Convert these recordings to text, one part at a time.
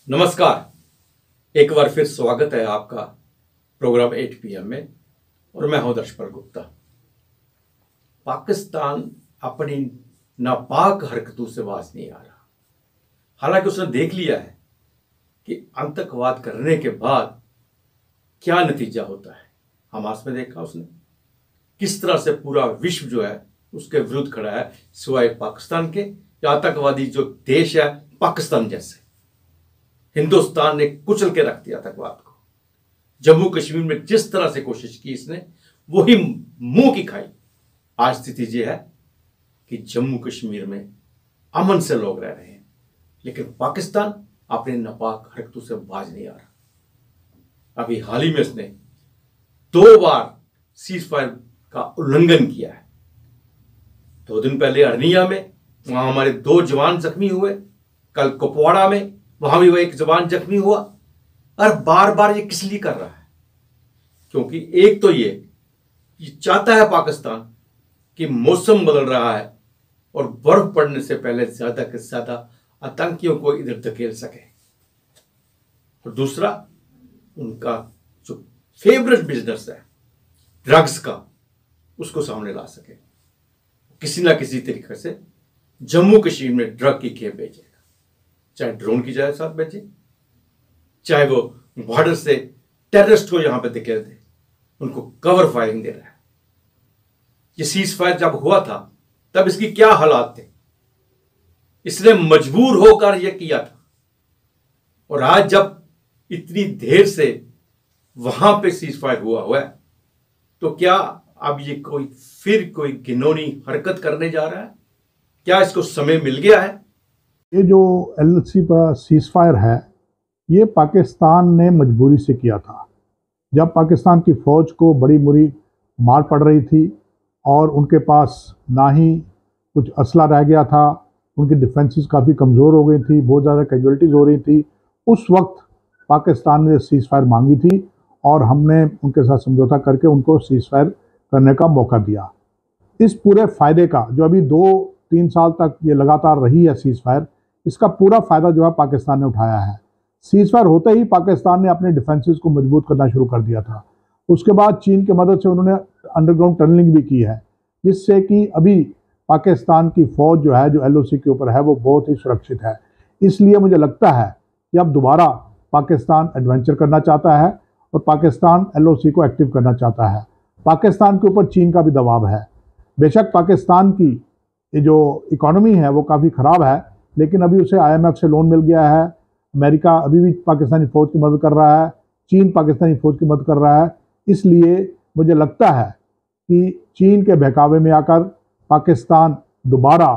नमस्कार। एक बार फिर स्वागत है आपका प्रोग्राम 8 PM में और मैं हूं दर्शपाल गुप्ता। पाकिस्तान अपनी नापाक हरकतों से बाज नहीं आ रहा। हालांकि उसने देख लिया है कि आतंकवाद करने के बाद क्या नतीजा होता है। हमास में देखा उसने किस तरह से पूरा विश्व जो है उसके विरुद्ध खड़ा है, सिवाय पाकिस्तान के। आतंकवादी जो देश है पाकिस्तान जैसे, हिंदुस्तान ने कुचल के रख दिया आतंकवाद को। जम्मू कश्मीर में जिस तरह से कोशिश की इसने, वही मुंह की खाई। आज स्थिति यह है कि जम्मू कश्मीर में अमन से लोग रह रहे हैं, लेकिन पाकिस्तान अपने नापाक हरकतों से बाज नहीं आ रहा। अभी हाल ही में इसने 2 बार सीज फायर का उल्लंघन किया है। 2 दिन पहले अरनिया में वहां हमारे 2 जवान जख्मी हुए, कल कुपवाड़ा में वहां भी वह एक जवान जख्मी हुआ। और बार बार ये किस लिए कर रहा है? क्योंकि एक तो ये चाहता है पाकिस्तान कि मौसम बदल रहा है और बर्फ पड़ने से पहले ज्यादा से ज्यादा आतंकियों को इधर धकेल सके, और दूसरा उनका जो फेवरेट बिजनेस है ड्रग्स का, उसको सामने ला सके। किसी ना किसी तरीके से जम्मू कश्मीर में ड्रग की खेप भेजेगा, चाहे ड्रोन की जाए साथ बेचे, चाहे वो बॉर्डर से टेररिस्ट को यहां पे धकेल दे, उनको कवर फायरिंग दे रहा है। ये सीज फायर जब हुआ था तब इसकी क्या हालात थे, इसने मजबूर होकर यह किया था। और आज जब इतनी देर से वहां पे सीज फायर हुआ है, तो क्या अब ये फिर कोई घिनौनी हरकत करने जा रहा है? क्या इसको समय मिल गया है? ये जो LOC पर सीज फायर है, ये पाकिस्तान ने मजबूरी से किया था। जब पाकिस्तान की फ़ौज को बड़ी बुरी मार पड़ रही थी और उनके पास ना ही कुछ असला रह गया था, उनकी डिफेंसेस काफ़ी कमज़ोर हो गई थी, बहुत ज़्यादा कैजुअल्टीज़ हो रही थी, उस वक्त पाकिस्तान ने सीज फायर मांगी थी और हमने उनके साथ समझौता करके उनको सीज फायर करने का मौका दिया। इस पूरे फ़ायदे का जो अभी 2-3 साल तक ये लगातार रही है सीज फायर, इसका पूरा फ़ायदा जो है पाकिस्तान ने उठाया है। सीज फायर होते ही पाकिस्तान ने अपने डिफेंसेस को मजबूत करना शुरू कर दिया था। उसके बाद चीन की मदद से उन्होंने अंडरग्राउंड टनलिंग भी की है, जिससे कि अभी पाकिस्तान की फ़ौज जो है, जो LOC के ऊपर है, वो बहुत ही सुरक्षित है। इसलिए मुझे लगता है कि अब दोबारा पाकिस्तान एडवेंचर करना चाहता है और पाकिस्तान LOC को एक्टिव करना चाहता है। पाकिस्तान के ऊपर चीन का भी दबाव है। बेशक पाकिस्तान की ये जो इकॉनमी है वो काफ़ी ख़राब है, लेकिन अभी उसे IMF से लोन मिल गया है। अमेरिका अभी भी पाकिस्तानी फ़ौज की मदद कर रहा है, चीन पाकिस्तानी फ़ौज की मदद कर रहा है। इसलिए मुझे लगता है कि चीन के बहकावे में आकर पाकिस्तान दोबारा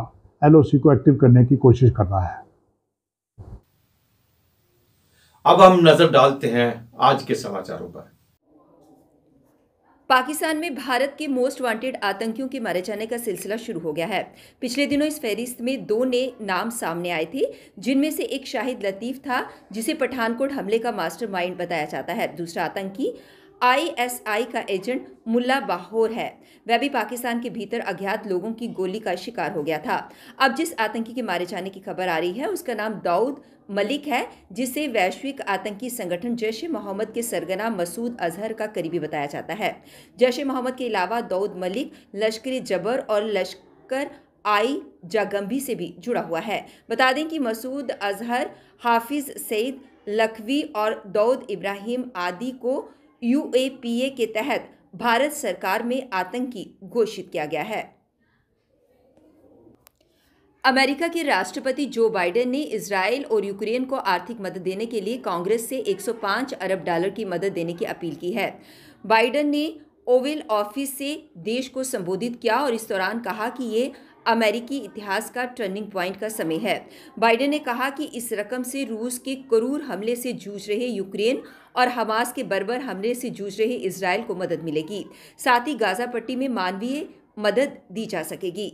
LOC को एक्टिव करने की कोशिश कर रहा है। अब हम नजर डालते हैं आज के समाचारों पर। पाकिस्तान में भारत के मोस्ट वांटेड आतंकियों के मारे जाने का सिलसिला शुरू हो गया है। पिछले दिनों इस फहरिस्त में 2 नए नाम सामने आए थे, जिनमें से एक शाहिद लतीफ था, जिसे पठानकोट हमले का मास्टरमाइंड बताया जाता है। दूसरा आतंकी ISI का एजेंट मुल्ला बाहोर है। वह भी पाकिस्तान के भीतर अज्ञात लोगों की गोली का शिकार हो गया था। अब जिस आतंकी के मारे जाने की खबर आ रही है, उसका नाम दाऊद मलिक है, जिसे वैश्विक आतंकी संगठन जैश-ए-मोहम्मद के सरगना मसूद अजहर का करीबी बताया जाता है। जैश-ए-मोहम्मद के अलावा दाऊद मलिक लश्कर-ए-जबर और लश्कर-आई-जागंबी से भी जुड़ा हुआ है। बता दें कि मसूद अजहर, हाफिज सईद लखवी और दाऊद इब्राहिम आदि को UAPA के तहत भारत सरकार में आतंकी घोषित किया गया है। अमेरिका के राष्ट्रपति जो बाइडेन ने इजरायल और यूक्रेन को आर्थिक मदद देने के लिए कांग्रेस से $105 अरब की मदद देने की अपील की है। बाइडेन ने ओवल ऑफिस से देश को संबोधित किया और इस दौरान कहा कि ये अमेरिकी इतिहास का टर्निंग पॉइंट का समय है। बाइडेन ने कहा कि इस रकम से रूस के क्रूर हमले से जूझ रहे यूक्रेन और हमास के बर्बर हमले से जूझ रहे इजरायल को मदद मिलेगी। साथ ही गाजा पट्टी में मानवीय मदद दी जा सकेगी।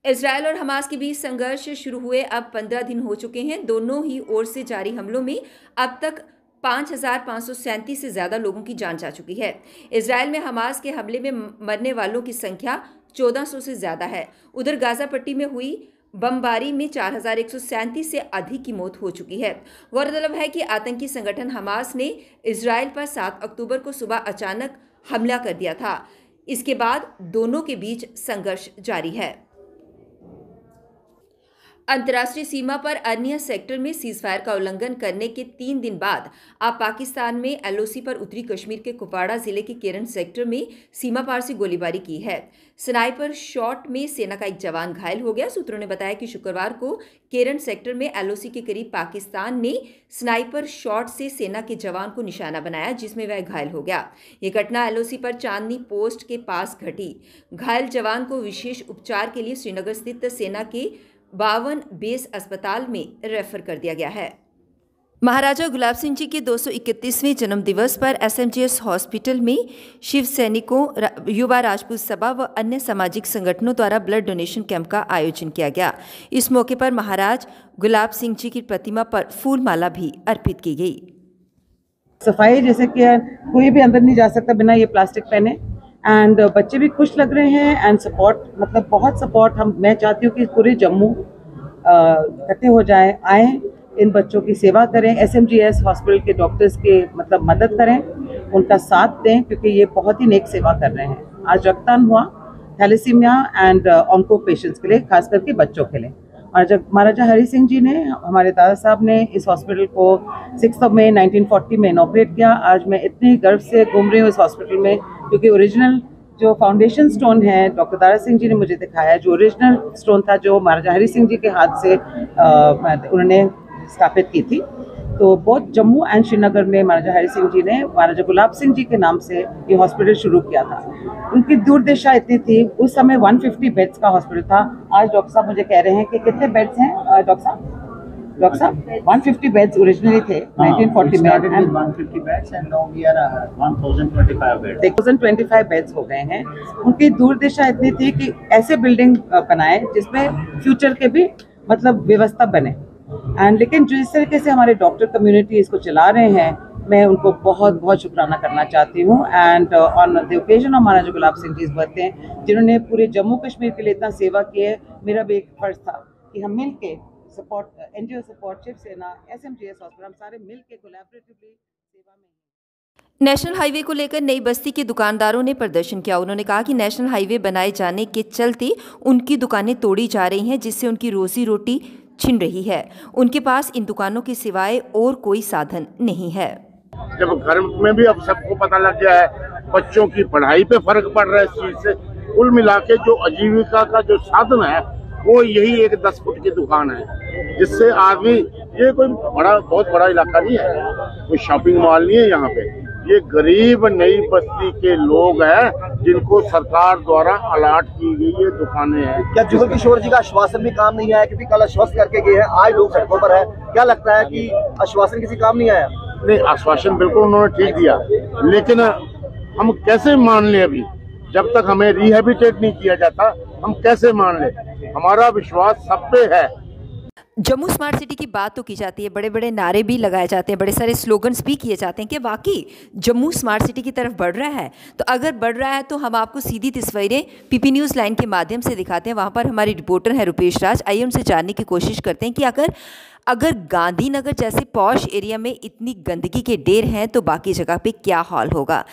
इजरायल और हमास के बीच संघर्ष शुरू हुए अब 15 दिन हो चुके हैं। दोनों ही ओर से जारी हमलों में अब तक 5,537 से ज़्यादा लोगों की जान जा चुकी है। इजरायल में हमास के हमले में मरने वालों की संख्या 1400 से ज़्यादा है। उधर गाजा पट्टी में हुई बमबारी में 4137 से अधिक की मौत हो चुकी है। गौरतलब है कि आतंकी संगठन हमास ने इजराइल पर 7 अक्टूबर को सुबह अचानक हमला कर दिया था। इसके बाद दोनों के बीच संघर्ष जारी है। अंतर्राष्ट्रीय सीमा पर अन्य सेक्टर में सीजफायर का उल्लंघन करने के 3 दिन बाद अब पाकिस्तान में एलओसी पर उत्तरी कश्मीर के कुपवाड़ा जिले के केरन सेक्टर में सीमा पार से गोलीबारी की है। स्नाइपर शॉट में सेना का एक जवान घायल हो गया। सूत्रों ने बताया कि शुक्रवार को केरन सेक्टर में एलओसी के करीब पाकिस्तान ने स्नाइपर शॉट से सेना के जवान को निशाना बनाया, जिसमें वह घायल हो गया। ये घटना एलओसी पर चांदनी पोस्ट के पास घटी। घायल जवान को विशेष उपचार के लिए श्रीनगर स्थित सेना के 52 बेस अस्पताल में रेफर कर दिया गया है। महाराजा गुलाब सिंह जी के 231वें जन्मदिवस पर एसएमजीएस हॉस्पिटल में शिव सैनिकों, युवा राजपूत सभा व अन्य सामाजिक संगठनों द्वारा ब्लड डोनेशन कैंप का आयोजन किया गया। इस मौके पर महाराज गुलाब सिंह जी की प्रतिमा पर फूल माला भी अर्पित की गई। सफाई जैसे कि कोई भी अंदर नहीं जा सकता बिना ये प्लास्टिक पहने, एंड बच्चे भी खुश लग रहे हैं एंड सपोर्ट, मतलब बहुत सपोर्ट। मैं चाहती हूँ कि पूरे जम्मू इकट्ठे हो आए, इन बच्चों की सेवा करें, एसएमजीएस हॉस्पिटल के डॉक्टर्स के मतलब मदद करें, उनका साथ दें, क्योंकि ये बहुत ही नेक सेवा कर रहे हैं। आज रक्तदान हुआ थैलेसीमिया एंड ऑन्को पेशेंट्स के लिए, खास करके बच्चों के लिए। और जब महाराजा हरि सिंह जी ने, हमारे दादा साहब ने इस हॉस्पिटल को 6 मई 1940 में इनॉपरेट किया। आज मैं इतने गर्व से घूम रही हूँ इस हॉस्पिटल में, क्योंकि ओरिजिनल जो फाउंडेशन स्टोन है डॉक्टर दारा सिंह जी ने मुझे दिखाया, जो ओरिजिनल स्टोन था जो महाराजा हरि सिंह जी के हाथ से उन्होंने स्थापित की थी। तो बहुत जम्मू एंड श्रीनगर में महाराजा हरि सिंह जी ने महाराजा गुलाब सिंह जी के नाम से ये हॉस्पिटल शुरू किया था। उनकी दूरदर्शा इतनी थी, उस समय 150 बेड्स का हॉस्पिटल था। आज डॉक्टर साहब मुझे कह रहे हैं कि कितने बेड्स हैं डॉक्टर साहब 150 बेड्स ओरिजिनली थे 1940 में, 150 beds and now we are 1025 beds हो गए हैं। उनकी दूरदर्शा इतनी थी कि ऐसे बिल्डिंग बनाए जिसमें फ्यूचर के भी मतलब व्यवस्था बने। एंड लेकिन जिस तरीके से हमारे डॉक्टर कम्युनिटी इसको चला रहे हैं, मैं उनको बहुत बहुत शुक्राना करना चाहती हूँ। And on the occasion of Maharaja Gulab Singh ji birth, जिन्होंने पूरे जम्मू कश्मीर के लिए इतना सेवा की है, मेरा भी एक फर्ज था कि हम मिल के सपोर्ट, एनजीओ सपोर्ट, शिव सेना, एसएमजीएस हॉस्पिटल, हम सारे मिल के कोलैबोरेटिवली सेवा में। नेशनल हाईवे को लेकर नई बस्ती के दुकानदारों ने प्रदर्शन किया। उन्होंने कहा कि नेशनल हाईवे बनाए जाने के चलते उनकी दुकानें तोड़ी जा रही हैं, जिससे उनकी रोजी रोटी छिन रही है। उनके पास इन दुकानों के सिवाय और कोई साधन नहीं है। जब घर में भी अब सबको पता लग गया है, बच्चों की पढ़ाई पे फर्क पड़ रहा है इस चीज से, कुल मिला के जो आजीविका का जो साधन है वो यही एक 10 फुट की दुकान है, जिससे आदमी, ये कोई बहुत बड़ा इलाका नहीं है, कोई शॉपिंग मॉल नहीं है यहाँ पे, ये गरीब नई बस्ती के लोग हैं जिनको सरकार द्वारा अलाट की गई ये दुकानें हैं। क्या जुगल किशोर जी का आश्वासन भी काम नहीं आया, क्योंकि कल आश्वस्त करके गए हैं, आज लोग सड़कों पर है, क्या लगता है कि आश्वासन किसी काम नहीं आया? नहीं, आश्वासन बिल्कुल उन्होंने ठीक दिया, लेकिन हम कैसे मान ले? अभी जब तक हमें रिहेबिटेट नहीं किया जाता हम कैसे मान ले? हमारा विश्वास सब पे है। जम्मू स्मार्ट सिटी की बात तो की जाती है, बड़े बड़े नारे भी लगाए जाते हैं, बड़े सारे स्लोगन्स भी किए जाते हैं कि वाकई जम्मू स्मार्ट सिटी की तरफ बढ़ रहा है। तो अगर बढ़ रहा है तो हम आपको सीधी तस्वीरें पीपी न्यूज़ लाइन के माध्यम से दिखाते हैं। वहाँ पर हमारी रिपोर्टर है रुपेश राज। आइए उनसे जानने की कोशिश करते हैं कि अगर गांधीनगर जैसे पॉश एरिया में इतनी गंदगी के ढेर हैं तो बाकी जगह पे क्या हाल होगा।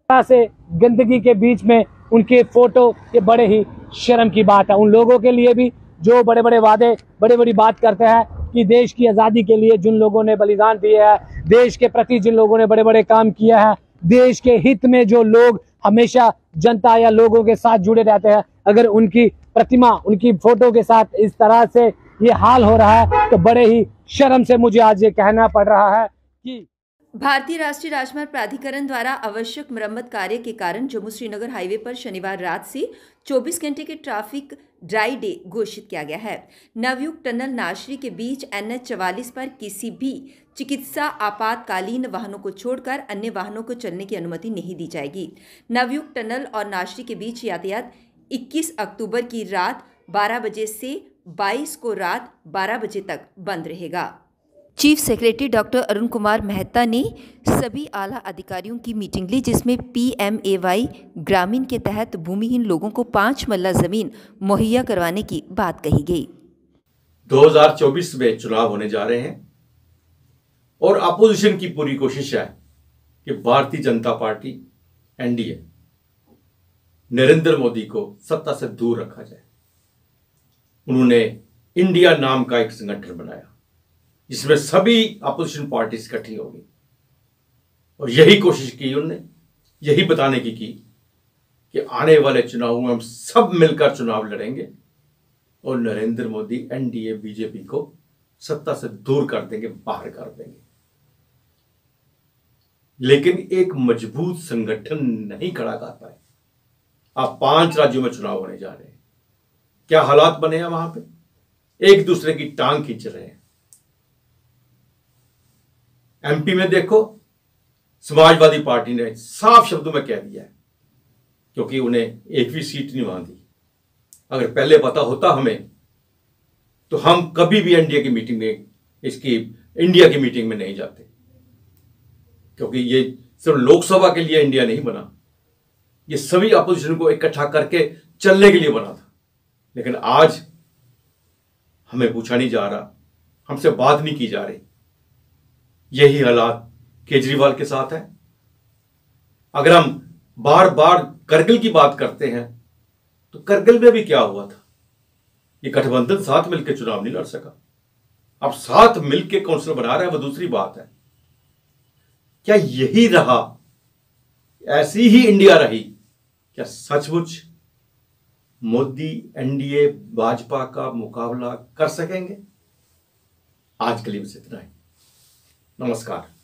से गंदगी के बीच में उनके फोटो, ये बड़े ही शर्म की बात है उन लोगों के लिए भी जो बड़े बड़े वादे, बड़ी बड़ी बात करते हैं कि देश की आज़ादी के लिए जिन लोगों ने बलिदान दिए है, देश के प्रति जिन लोगों ने बड़े बड़े काम किया है, देश के हित में जो लोग हमेशा जनता या लोगों के साथ जुड़े रहते हैं, अगर उनकी प्रतिमा, उनकी फोटो के साथ इस तरह से ये हाल हो रहा है तो बड़े ही शर्म से मुझे आज ये कहना पड़ रहा है कि भारतीय राष्ट्रीय राजमार्ग प्राधिकरण द्वारा आवश्यक मरम्मत कार्य के कारण जम्मू श्रीनगर हाईवे पर शनिवार रात से 24 घंटे के ट्रैफिक ड्राई डे घोषित किया गया है। नवयुग टनल नाशरी के बीच NH 44 पर किसी भी चिकित्सा आपातकालीन वाहनों को छोड़कर अन्य वाहनों को चलने की अनुमति नहीं दी जाएगी। नवयुग टनल और नाशरी के बीच यातायात 21 अक्टूबर की रात 12 बजे से 22 को रात 12 बजे तक बंद रहेगा। Chief secretary doctor Arun Kumar Mehta ने सभी आला अधिकारियों की मीटिंग ली, जिसमें PMAY ग्रामीण के तहत भूमिहीन लोगों को 5 मल्ला ज़मीन मुहैया करवाने की बात कही गई। 2024 में चुनाव होने जा रहे हैं और अपोजिशन की पूरी कोशिश है कि भारतीय जनता पार्टी एनडीए नरेंद्र मोदी को सत्ता से दूर रखा जाए। उन्होंने इंडिया नाम का एक संगठन बनाया जिसमें सभी अपोजिशन पार्टीज इकट्ठी होगी और यही कोशिश की उन्होंने, यही बताने की कि आने वाले चुनावों में हम सब मिलकर चुनाव लड़ेंगे और नरेंद्र मोदी एनडीए बीजेपी को सत्ता से दूर कर देंगे, बाहर कर देंगे। लेकिन एक मजबूत संगठन नहीं खड़ा कर पाए। अब 5 राज्यों में चुनाव होने जा रहे हैं। क्या हालात बने हैं वहां पे? एक दूसरे की टांग खींच रहे हैं। एमपी में देखो, समाजवादी पार्टी ने साफ शब्दों में कह दिया है, क्योंकि उन्हें एक भी सीट नहीं वहां दी। अगर पहले पता होता हमें तो हम कभी भी इंडिया की मीटिंग में नहीं जाते, क्योंकि ये सिर्फ लोकसभा के लिए इंडिया नहीं बना, ये सभी अपोजिशन को इकट्ठा करके चलने के लिए बना था। लेकिन आज हमें पूछा नहीं जा रहा, हमसे बात नहीं की जा रही। यही हालात केजरीवाल के साथ है। अगर हम बार बार करगिल की बात करते हैं तो करगिल में भी क्या हुआ था? ये गठबंधन साथ मिलकर चुनाव नहीं लड़ सका। अब साथ मिलकर काउंसिल बना रहा है, वो दूसरी बात है। क्या यही रहा, ऐसी ही इंडिया रही? क्या सचमुच मोदी एनडीए भाजपा का मुकाबला कर सकेंगे? आज के लिए बस इतना ही। नमस्कार।